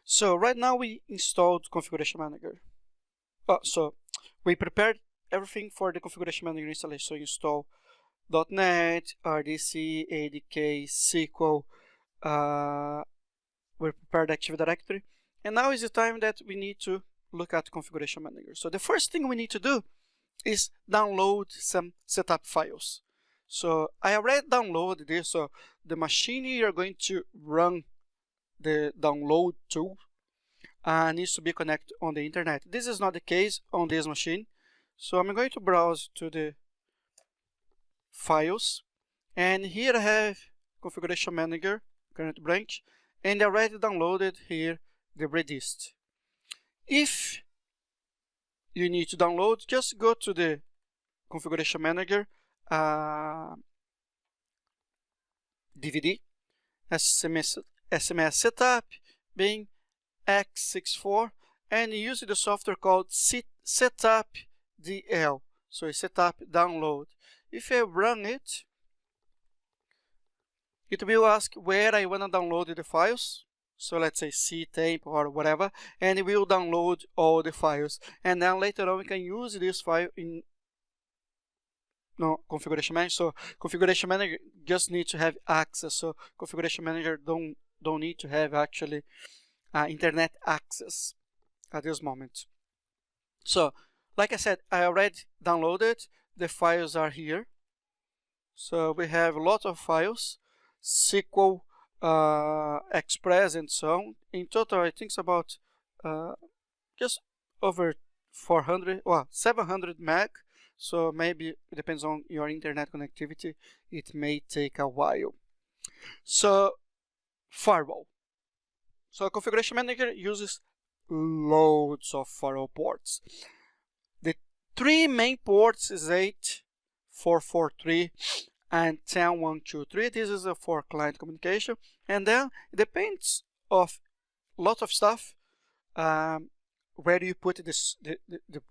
So right now we installed Configuration Manager. So we prepared everything for the Configuration Manager installation. So install .NET, RDC, ADK, SQL. We prepared Active Directory. And now is the time that we need to look at Configuration Manager. So the first thing we need to do is download some setup files. So I already downloaded this. So the machine you're going to run the download tool needs to be connected on the internet. This is not the case on this machine. So I'm going to browse to the files, and here I have Configuration Manager current branch, and I already downloaded here the Redist. If you need to download, just go to the Configuration Manager DVD, SMS setup, being x64, and use the software called setup DL. So it's setup download. If I run it, it will ask where I want to download the files. So let's say ctemp or whatever, and it will download all the files. And then later on we can use this file in Configuration Manager. So Configuration Manager just needs to have access. So Configuration Manager don't need to have actually internet access at this moment. So like I said, I already downloaded. The files are here. So we have a lot of files, SQL, Express, and so on. In total, I think it's about just over 700 meg. So maybe it depends on your internet connectivity. It may take a while. So firewall. So Configuration Manager uses loads of firewall ports. The three main ports is 8.4.4.3 and 10.1.2.3. This is for client communication, and then it depends of a lot of stuff. Where you put the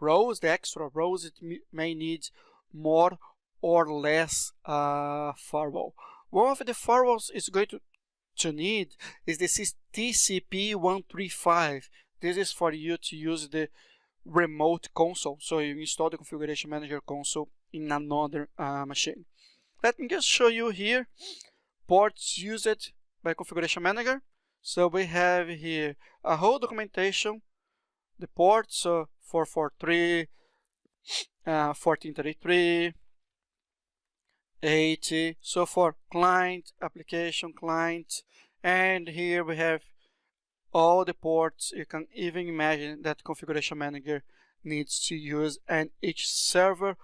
rows, the extra rows, it may need more or less firewall. One of the firewalls is going to need is the TCP/135. This is for you to use the remote console. So you install the Configuration Manager console in another machine. Let me just show you here ports used by Configuration Manager. So we have here a whole documentation, the ports, so 443, 1433, 80, so for client, application, client, and here we have all the ports you can even imagine that Configuration Manager needs to use, and each server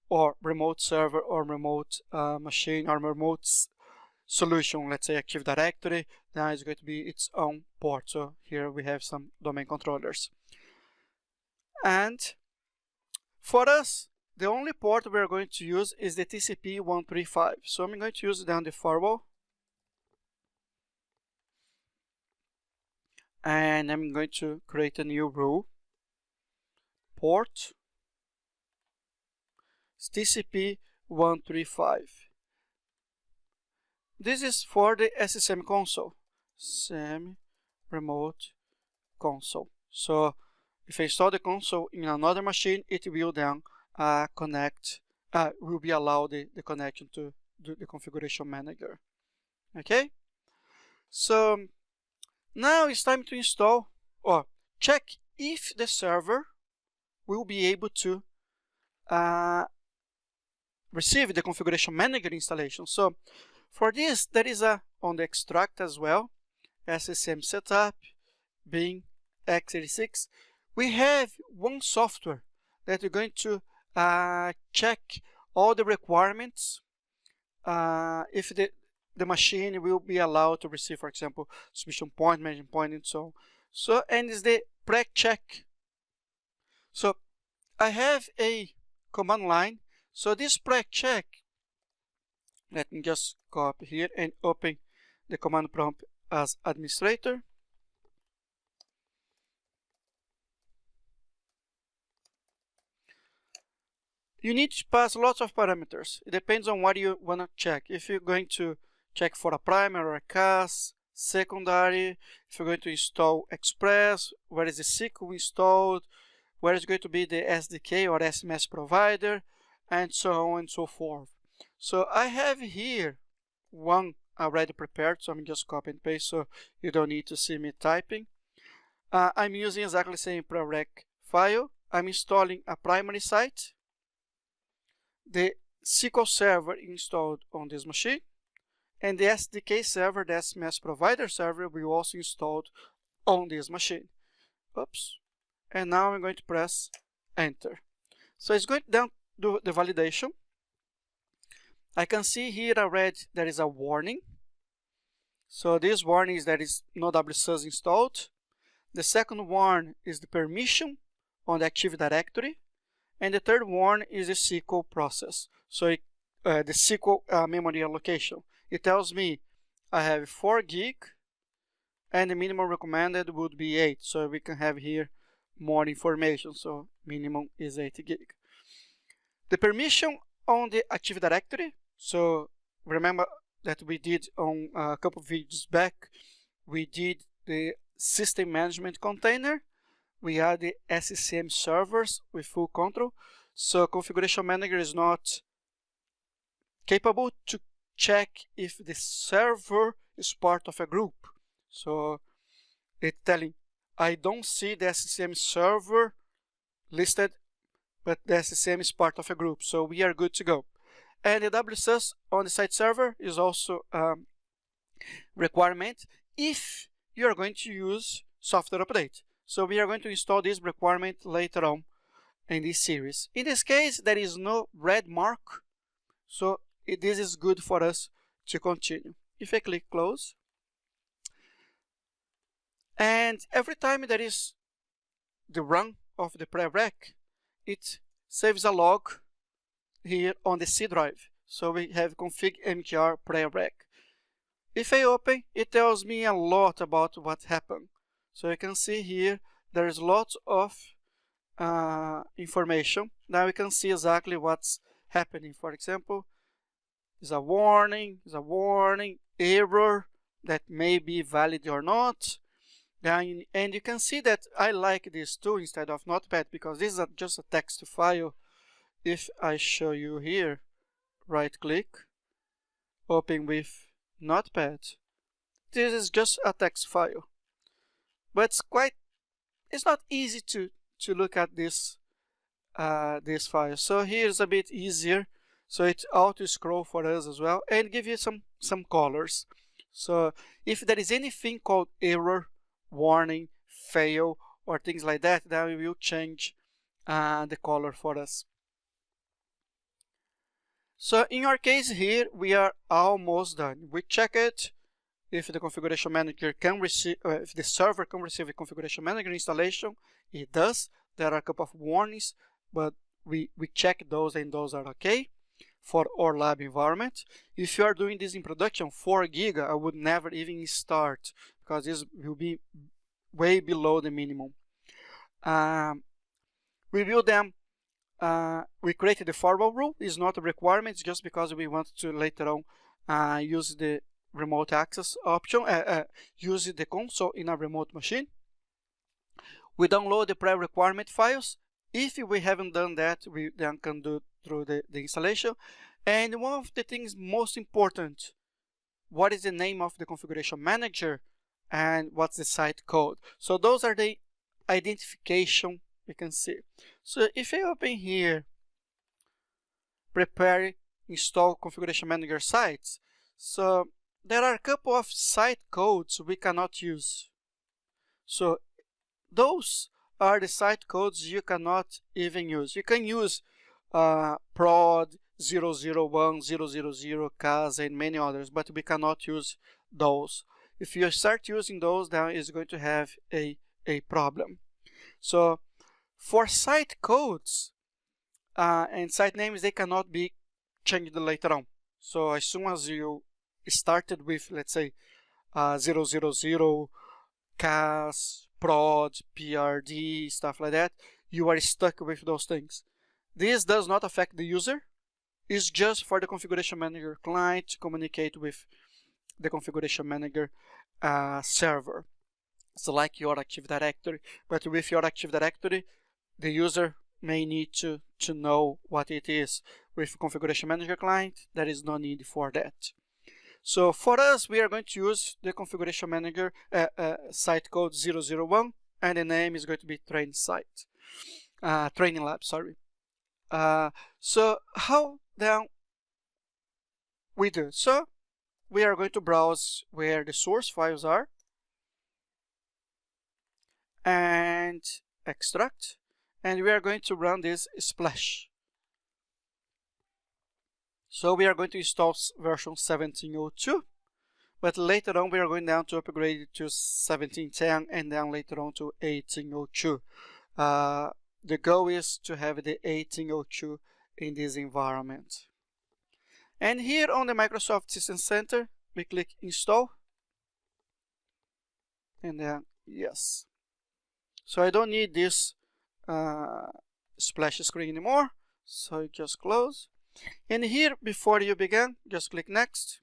or remote server or remote machine or remote solution, let's say Active Directory, now is going to be its own port. So here we have some domain controllers. And for us, the only port we're going to use is the TCP/135. So I'm going to use down the firewall, and I'm going to create a new rule. Port TCP/135. This is for the SSM console, SSM remote console. So if I install the console in another machine, it will then will be allowed the connection to the Configuration Manager. Okay, so now it's time to install or check if the server will be able to receive the Configuration Manager installation. So for this, there is on the extract as well, SSM setup, being x86. We have one software that we're going to check all the requirements if the machine will be allowed to receive, for example, submission point, management point, and so on. So, and is the pre-check. So I have a command line. So this pre-check, let me just copy here and open the command prompt as administrator. You need to pass lots of parameters. It depends on what you want to check. If you're going to check for a primer or a CAS, secondary, if you're going to install Express, where is the SQL installed, where is going to be the SDK or SMS provider, and so on and so forth. So I have here one already prepared, so I'm just copy and paste so you don't need to see me typing. I'm using exactly the same prereq file. I'm installing a primary site, the SQL server installed on this machine, and the SDK server, the SMS provider server, will also installed on this machine. Oops. And now I'm going to press enter. So it's going to do the validation. I can see here already there is a warning. So this warning is that is no WSUS installed. The second warning is the permission on the Active Directory. And the third one is the SQL process. So the SQL memory allocation. It tells me I have 4 gig and the minimum recommended would be 8. So we can have here more information. So minimum is 8 gig. The permission on the Active Directory. So remember that we did on a couple of videos back, we did the system management container. We have the SCCM servers with full control. So configuration manager is not capable to check if the server is part of a group. So it's telling, I don't see the SCCM server listed, but the SCCM is part of a group. So we are good to go. And the WSUS on the site server is also requirement if you are going to use software update. So we are going to install this requirement later on in this series. In this case, there is no red mark, so this is good for us to continue. If I click close, and every time there is the run of the prereq, it saves a log here on the C drive. So we have config mkr prereq. If I open, it tells me a lot about what happened. So you can see here, there is lots of information. Now we can see exactly what's happening. For example, is a warning, error that may be valid or not. And you can see that I like this too instead of Notepad because this is just a text file. If I show you here, right click, open with Notepad, this is just a text file. But it's not easy to look at this file. So here's a bit easier. So it auto scroll for us as well and give you some colors. So if there is anything called error, warning, fail, or things like that, then we will change the color for us. So in our case here, we are almost done. We check it if the configuration manager can receive, if the server can receive a configuration manager installation. It does. There are a couple of warnings, but we check those and those are okay for our lab environment. If you are doing this in production, 4 gig, I would never even start because this will be way below the minimum. We will then we created the firewall rule. It's not a requirement, it's just because we want to later on use the remote access option, use the console in a remote machine. We download the pre-requirement files. If we haven't done that, we then can do through the installation. And one of the things most important, what is the name of the configuration manager and what's the site code. So those are the identification we can see. So if I open here, prepare, install configuration manager sites. So there are a couple of site codes we cannot use. So those are the site codes you cannot even use. You can use prod 001, 000, CAS, and many others, but we cannot use those. If you start using those, then it's going to have a problem. So for site codes and site names, they cannot be changed later on. So as soon as you started with, let's say, 000, CAS, prod, PRD, stuff like that, you are stuck with those things. This does not affect the user. It's just for the configuration manager client to communicate with the configuration manager server. It's like your Active Directory, but with your Active Directory, the user may need to know what it is. With configuration manager client, there is no need for that. So for us, we are going to use the configuration manager site code 001, and the name is going to be training lab, sorry. So how then we do? So we are going to browse where the source files are and extract, and we are going to run this splash. So we are going to install version 1702, but later on we are going down to upgrade it to 1710 and then later on to 1802. The goal is to have the 1802 in this environment. And here on the Microsoft System Center, we click install and then yes. So I don't need this splash screen anymore, so you just close. And here, before you begin, just click next.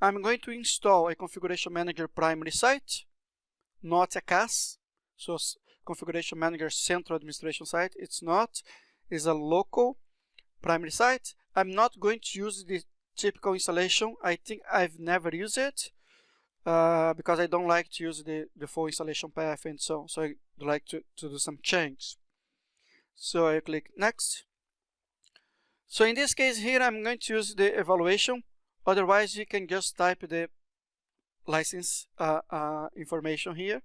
I'm going to install a configuration manager primary site, not a CAS. So configuration manager central administration site, it's not. It's a local primary site. I'm not going to use the typical installation. I think I've never used it because I don't like to use the full installation path and so on. So I like to do some changes. So I click next. So in this case here, I'm going to use the evaluation. Otherwise, you can just type the license information here.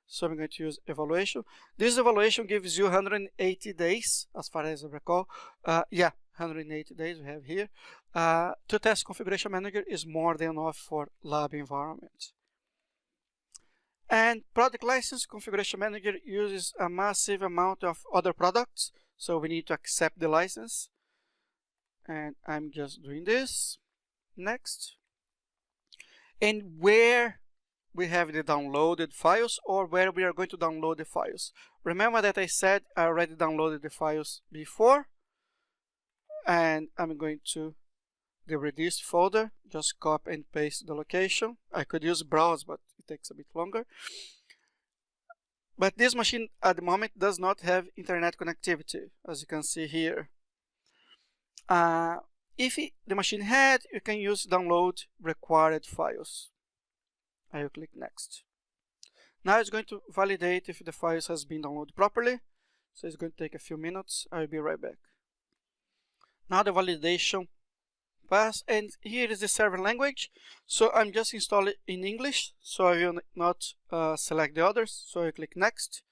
So I'm going to use evaluation. This evaluation gives you 180 days, as far as I recall. 180 days we have here. To test configuration manager is more than enough for lab environment. And product license configuration manager uses a massive amount of other products. So we need to accept the license. And I'm just doing this. Next. And where we have the downloaded files or where we are going to download the files. Remember that I said I already downloaded the files before. And I'm going to the reduced folder, just copy and paste the location. I could use browse, but it takes a bit longer. But this machine at the moment does not have internet connectivity, as you can see here. If the machine had, you can use download required files. I will click next. Now it's going to validate if the files has been downloaded properly. So it's going to take a few minutes. I'll be right back. Now the validation passed, and here is the server language. So I'm just installing in English, so I will not select the others. So I click next.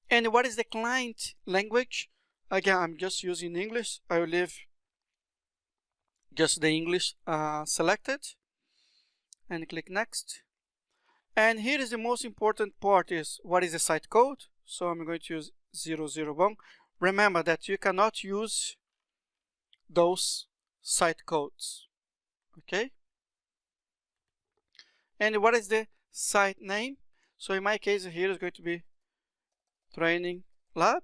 And what is the client language? Again, I'm just using English. I will leave just the English selected and click next. And here is the most important part, is what is the site code. So I'm going to use 001. Remember that you cannot use those site codes. Okay. And what is the site name? So in my case here is going to be training lab.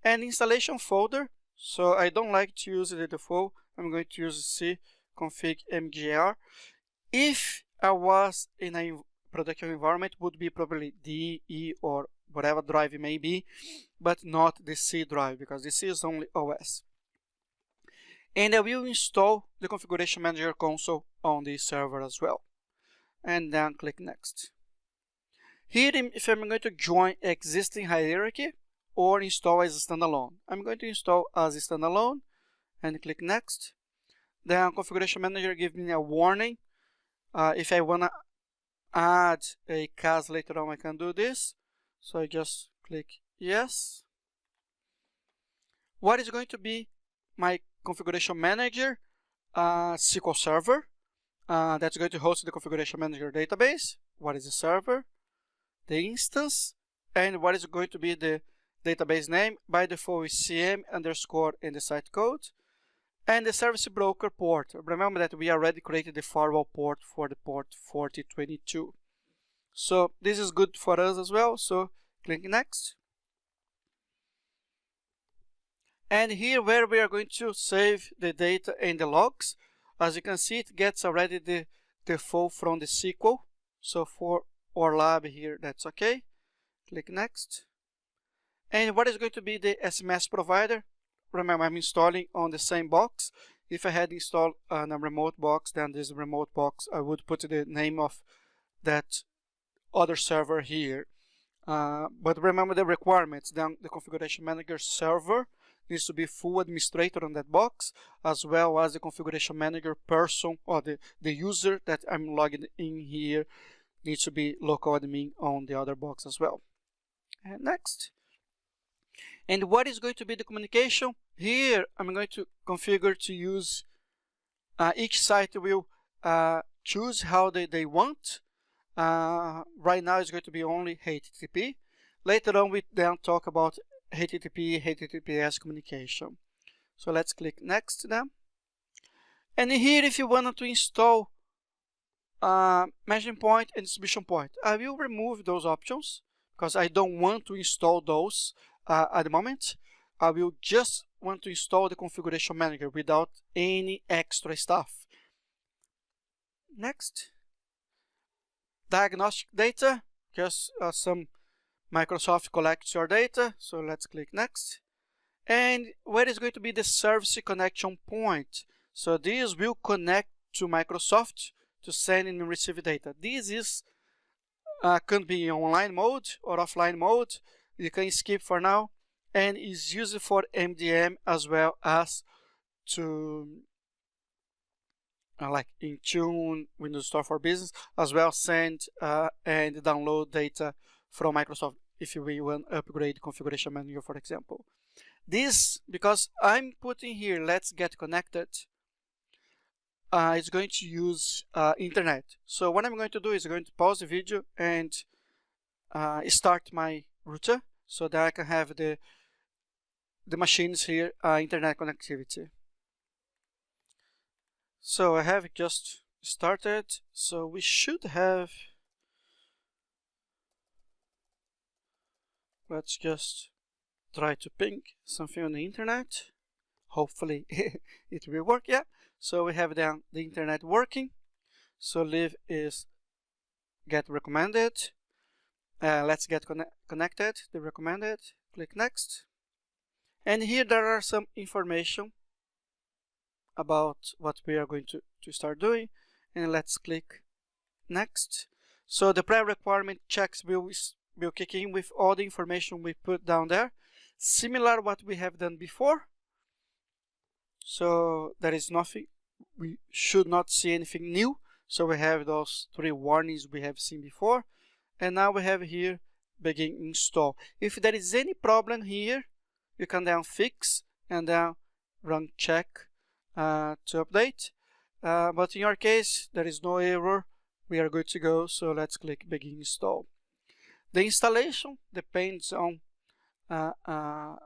And installation folder. So I don't like to use the default. I'm going to use C config mgr. If I was in a production environment, would be probably D, E, or whatever drive it may be, but not the C drive, because the C is only OS. And I will install the configuration manager console on this server as well. And then click next. Here, if I'm going to join existing hierarchy or install as a standalone, I'm going to install as a standalone and click next. Then configuration manager gives me a warning. If I want to add a CAS later on, I can do this. So I just click yes. What is going to be my configuration manager? SQL Server. That's going to host the configuration manager database. What is the server? The instance. And what is going to be the database name? By default is CM underscore in the site code. And the service broker port. Remember that we already created the firewall port for the port 4022. So this is good for us as well. So click next. And here where we are going to save the data and the logs. As you can see, it gets already the default from the SQL. So for our lab here, that's okay. Click next. And what is going to be the SMS provider? Remember, I'm installing on the same box. If I had installed on a remote box, then this remote box, I would put the name of that other server here. But remember the requirements. Then the configuration manager server needs to be full administrator on that box, as well as the configuration manager person, or the user that I'm logging in here needs to be local admin on the other box as well. And next. And what is going to be the communication? Here I'm going to configure to use, each site will choose how they want. Right now it's going to be only HTTP. Later on we then talk about HTTP, HTTPS communication. So let's click next then. And here, if you wanted to install measuring point and distribution point, I will remove those options because I don't want to install those at the moment. I will just want to install the configuration manager without any extra stuff. Next. Diagnostic data, just some Microsoft collects your data, so let's click next. And where is going to be the service connection point? So this will connect to Microsoft to send and receive data. This is can be in online mode or offline mode. You can skip for now, and is used for MDM as well as to like Intune, Windows Store for Business, as well send and download data from Microsoft if you want to upgrade configuration manager, for example. This, because I'm putting here, let's get connected, it's going to use internet. So what I'm going to do is going to pause the video and start my router so that I can have the machines here internet connectivity. So I have just started, so we should have, let's just try to ping something on the internet. Hopefully it will work. Yeah, so we have the internet working. So leave is get recommended. Let's get connected, the recommended, click next. And here there are some information about what we are going to start doing, and let's click next. So the pre-requirement checks will kick in with all the information we put down there, similar what we have done before. So there is nothing, we should not see anything new. So we have those 3 warnings we have seen before, and now we have here begin install. If there is any problem here, you can then fix and then run check to update, but in your case there is no error, we are good to go. So let's click begin install. The installation depends on the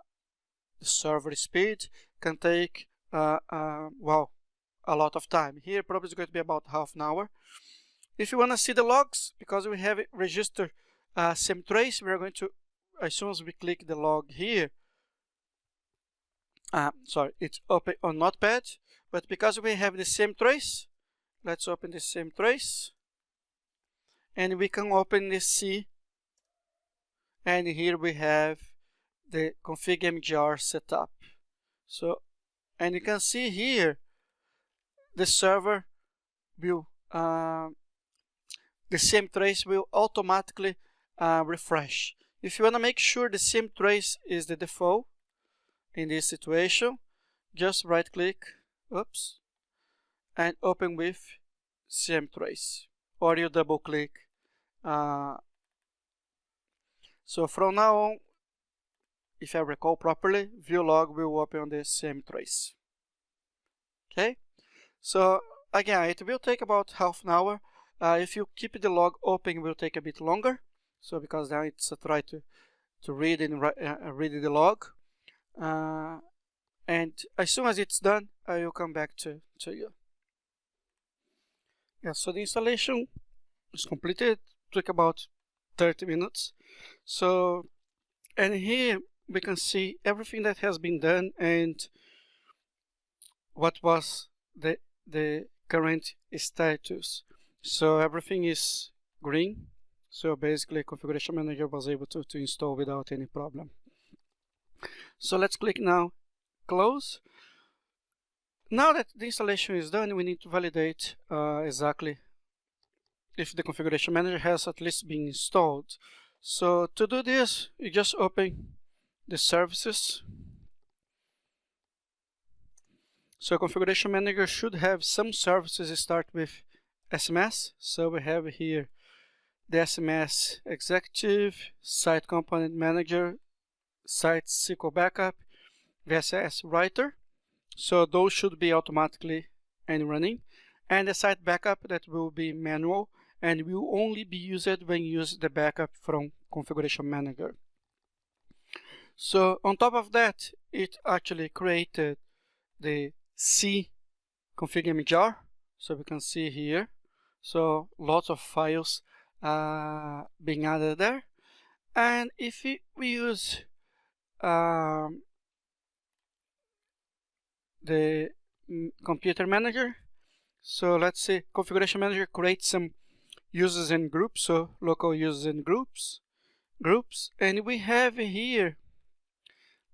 server speed, can take well, a lot of time. Here probably is going to be about half an hour. If you want to see the logs, because we have it registered SEMtrace, we are going to, as soon as we click the log here, sorry, it's open on Notepad, but because we have the SEMtrace, let's open the SEMtrace, and we can open the C, and here we have the config mgr setup. So, and you can see here the server will, the SEMtrace will automatically refresh. If you want to make sure the SEMtrace is the default in this situation, just right click, oops, and open with SEMtrace, or you double click. So from now on, if I recall properly, view log will open on the SEMtrace. Okay, so again, it will take about half an hour. If you keep the log open, it will take a bit longer. So because now it's a try to read and read the log. And as soon as it's done, I will come back to you. Yeah, so the installation is completed. It took about 30 minutes. So, and here we can see everything that has been done and what was the the current status. So everything is green. So basically Configuration Manager was able to install without any problem. So let's click now close. Now that the installation is done, we need to validate exactly if the Configuration Manager has at least been installed. So to do this, you just open the services. So Configuration Manager should have some services start with SMS. So we have here the SMS Executive, Site Component Manager, Site SQL Backup, VSS Writer. So those should be automatically and running. And the site backup that will be manual and will only be used when you use the backup from Configuration Manager. So on top of that, it actually created the C config mjar. So we can see here. So lots of files being added there. And if we use the computer manager, so let's say Configuration Manager creates some users and groups, so local users and groups, and we have here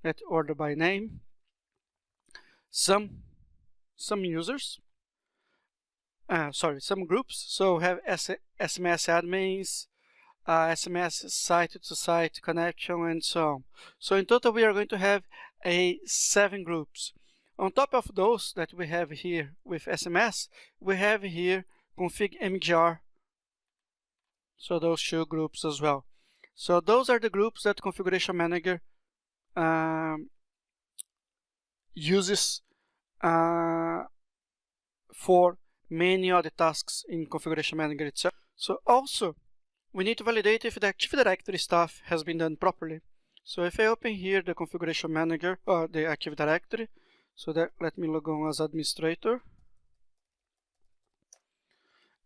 that order by name some users, some groups. So we have SMS admins, SMS site-to-site connection, and so on. So in total, we are going to have 7 groups. On top of those that we have here with SMS, we have here config mgr. So those 2 groups as well. So those are the groups that Configuration Manager uses for many of the tasks in Configuration Manager itself. So also, we need to validate if the Active Directory stuff has been done properly. So if I open here the Configuration Manager or the Active Directory, so that let me log on as administrator,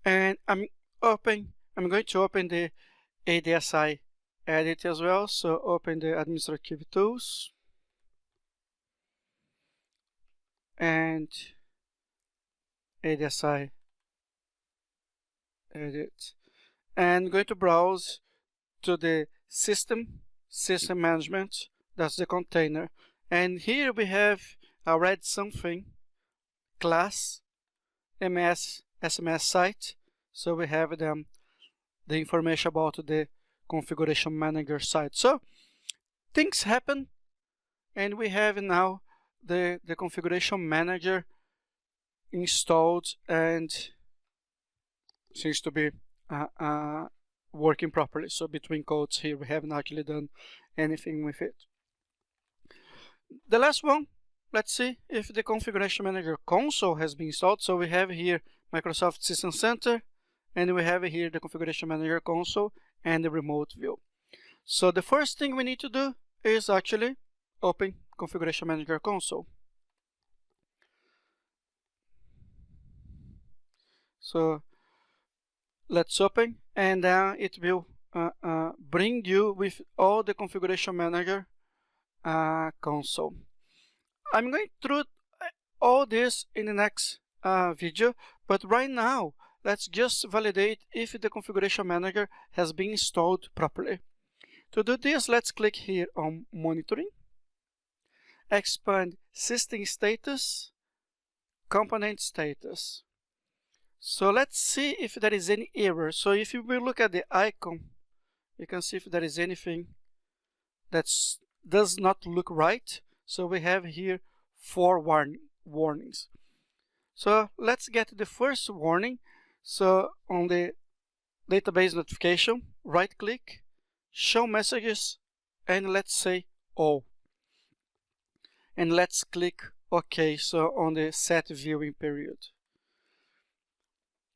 and I'm going to open the ADSI edit as well. So open the administrative tools and ADSI edit, and I'm going to browse to the system management. That's the container, and here we have read something class SMS site. So we have the information about the Configuration Manager site. So things happen, and we have now the Configuration Manager installed and seems to be working properly. So between quotes here, we haven't actually done anything with it. The last one, let's see if the Configuration Manager console has been installed. So we have here Microsoft System Center, and we have here the Configuration Manager console and the remote view. So the first thing we need to do is actually open Configuration Manager console. So let's open, and then it will bring you with all the Configuration Manager console. I'm going through all this in the next video, but right now let's just validate if the Configuration Manager has been installed properly. To do this, let's click here on Monitoring, expand System Status, Component Status. So let's see if there is any error. So if you will look at the icon, you can see if there is anything that does not look right. So we have here 4 warnings. So let's get the first warning. So on the database notification, right click, show messages, and let's say all. And let's click OK. So on the set viewing period.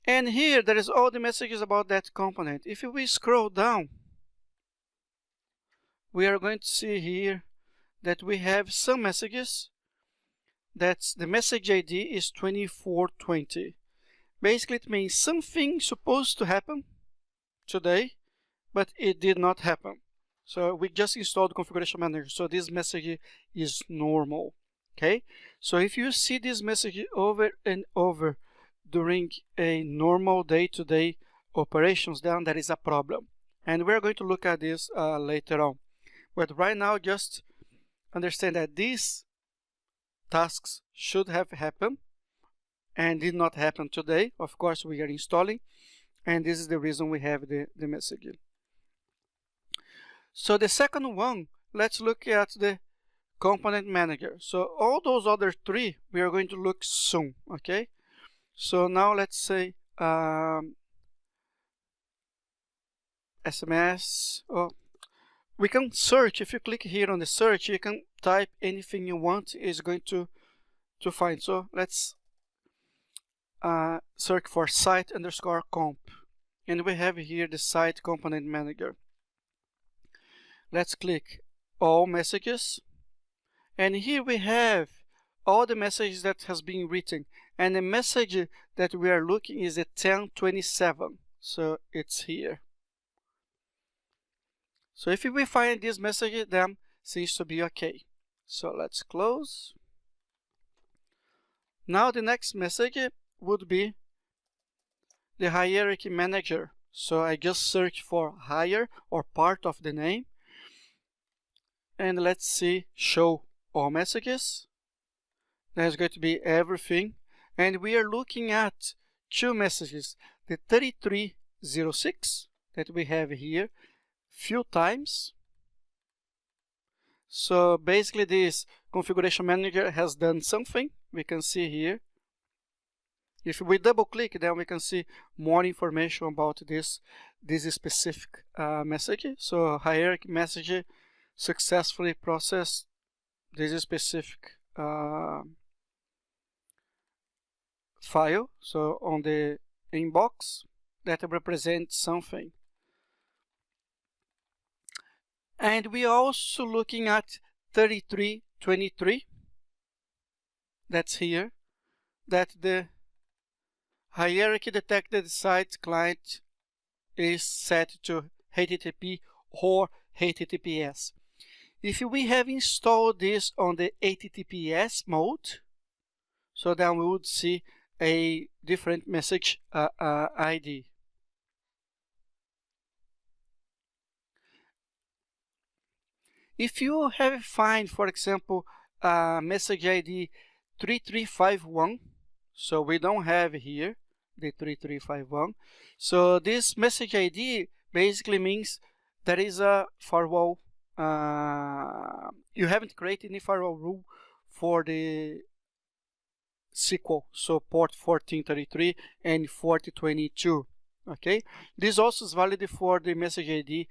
And here there is all the messages about that component. If we scroll down, we are going to see here that we have some messages. That's the message ID is 2420. Basically, it means something supposed to happen today, but it did not happen. So we just installed Configuration Manager, so this message is normal. Okay, so if you see this message over and over during a normal day-to-day operations, then there is a problem, and we're going to look at this later on. But right now, just understand that these tasks should have happened and did not happen today. Of course, we are installing, and this is the reason we have the message. So the second one, let's look at the component manager. So all those other three we are going to look soon. Okay, so now let's say SMS. Oh, we can search. If you click here on the search, you can type anything you want. Is going to find. So let's search for site_comp, and we have here the site component manager. Let's click all messages, and here we have all the messages that has been written, and the message that we are looking is at 1027, so it's here. So if we find this message, then seems to be okay. So let's close. Now the next message would be the hierarchy manager. So I just search for higher or part of the name, and let's see, show all messages. There's going to be everything, and we are looking at two messages, the 3306 that we have here few times. So basically this configuration manager has done something. We can see here. If we double click, then we can see more information about this specific message. So hierarchy message successfully processed this specific file. So on the inbox, that represents something. And we are also looking at 3323. That's here. That the hierarchy detected site client is set to HTTP or HTTPS. If we have installed this on the HTTPS mode, so then we would see a different message ID. If you have find, for example, message ID 3351, so we don't have here the 3351. So this message ID basically means there is a firewall. You haven't created any firewall rule for the SQL, so port 1433 and 4022. Okay, this also is valid for the message ID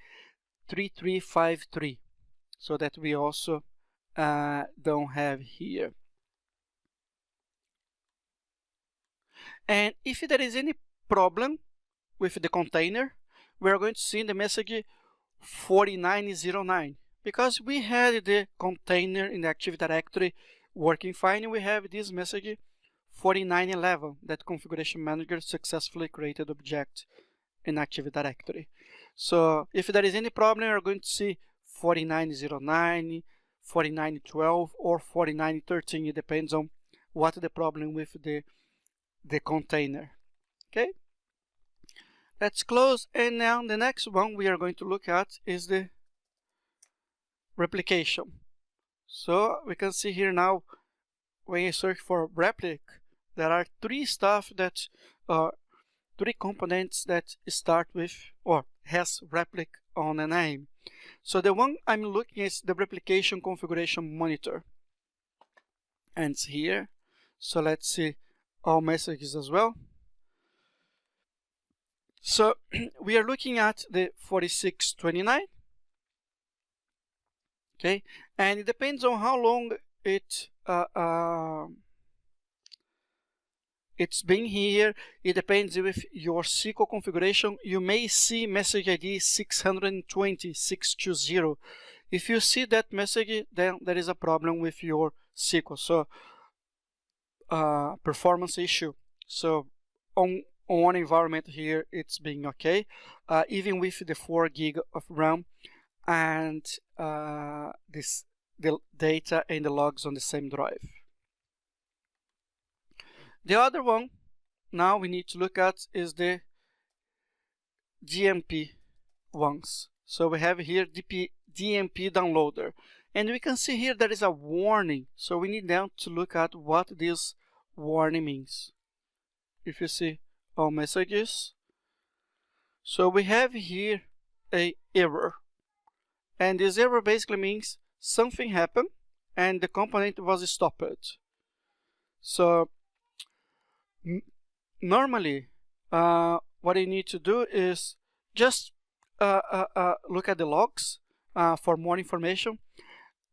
3353. So that we also don't have here. And if there is any problem with the container, we are going to see in the message 4909. Because we had the container in the Active Directory working fine, we have this message 4911, that configuration manager successfully created object in Active Directory. So if there is any problem, we are going to see 4909, 4912, or 4913. It depends on what the problem with the container. Okay, let's close, and now the next one we are going to look at is the replication. So we can see here now, when you search for replic, there are three components that start with or has replic on a name. So the one I'm looking is the replication configuration monitor, and it's here. So let's see all messages as well. So we are looking at the 4629. Okay, and it depends on how long it's been here. It depends with your SQL configuration. You may see message ID 620, 620. If you see that message, then there is a problem with your SQL. So performance issue. So on one environment here, it's being okay, even with the 4 GB of RAM and this the data and the logs on the same drive. The other one now we need to look at is the DMP ones. So we have here DMP downloader, and we can see here there is a warning, so we need now to look at what this warning means. If you see all messages, so we have here a error, and this error basically means something happened and the component was stopped. So normally what you need to do is just look at the logs for more information.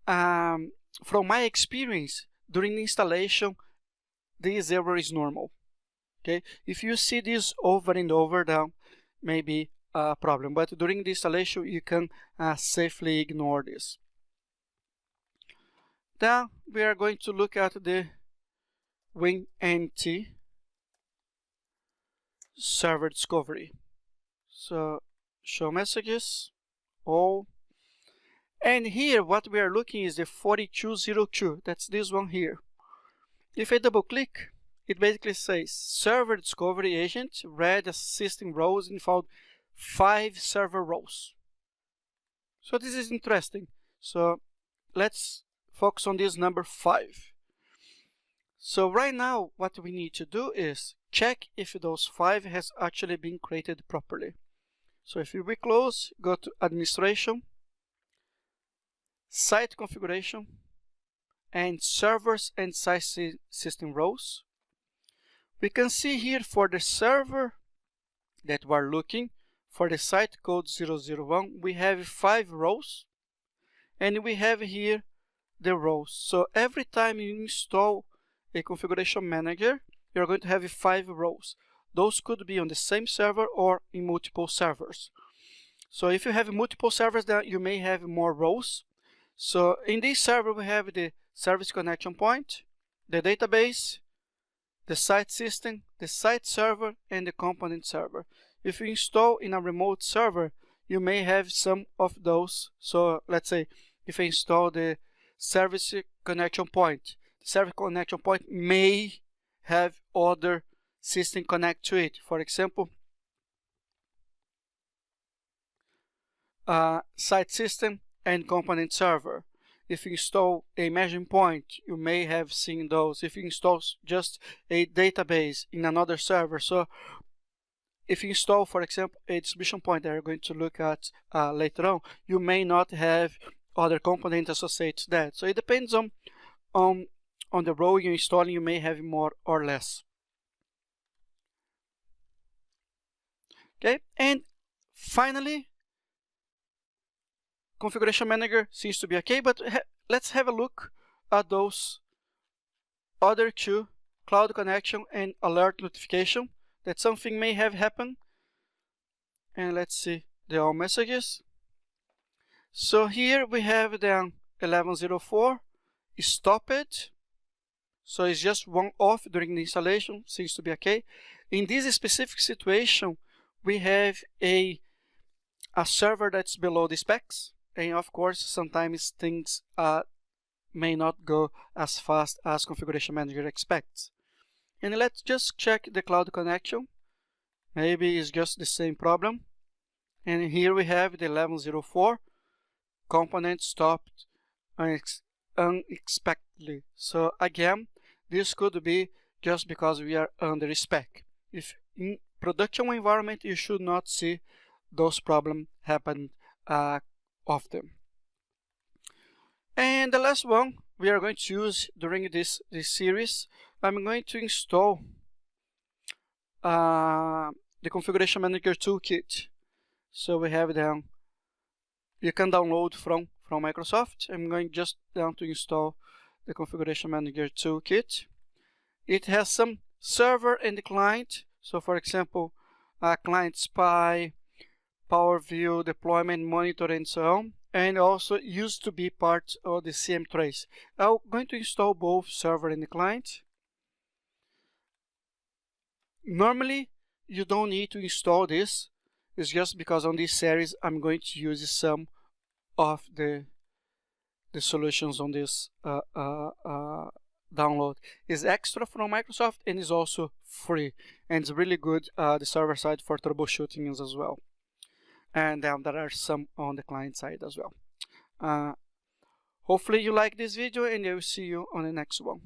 From my experience during the installation, this error is normal. Okay, if you see this over and over, then maybe a problem, but during the installation you can safely ignore this. Then we are going to look at the WinNT server discovery. So show messages, all, and here what we are looking is the 4202. That's this one here. If I double click, it basically says server discovery agent read assisting rows and found 5 server rows. So this is interesting. So let's focus on this number 5. So right now what we need to do is check if those 5 has actually been created properly. So if we close, go to administration, site configuration, and servers and site system rows. We can see here for the server that we're looking for, the site code 001, we have 5 rows, and we have here the rows. So every time you install a configuration manager, you're going to have 5 rows. Those could be on the same server or in multiple servers. So if you have multiple servers, then you may have more rows. So in this server we have the service connection point, the database, the site system, the site server, and the component server. If you install in a remote server, you may have some of those. So let's say if I install the service connection point, the service connection point may have other system connect to it. For example, site system and component server. If you install a measuring point, you may have seen those. If you install just a database in another server, so if you install, for example, a distribution point that we're going to look at later on, you may not have other components associated to that. So it depends on the row you're installing. You may have more or less. Okay, and finally, configuration manager seems to be okay, but let's have a look at those other 2, cloud connection and alert notification, that something may have happened. And let's see the all messages. So here we have the 1104 stopped. So it's just one off during the installation, seems to be okay. In this specific situation, we have a server that's below the specs, and of course sometimes things may not go as fast as configuration manager expects. And let's just check the cloud connection. Maybe it's just the same problem. And here we have the 1104 component stopped unexpectedly. So again, this could be just because we are under spec. If in production environment, you should not see those problems happen often. And the last one we are going to use during this series, I'm going to install the configuration manager toolkit. So we have them, you can download from Microsoft. I'm going just down to install the configuration manager toolkit. It has some server and client. So for example, client spy, power view, deployment monitor, and so on. And also used to be part of the CM trace. I'm going to install both server and the client. Normally, you don't need to install this. It's just because on this series, I'm going to use some of the the solutions on this download. Is extra from Microsoft and is also free, and it's really good the server side for troubleshooting as well. And then there are some on the client side as well. Hopefully you like this video, and I will see you on the next one.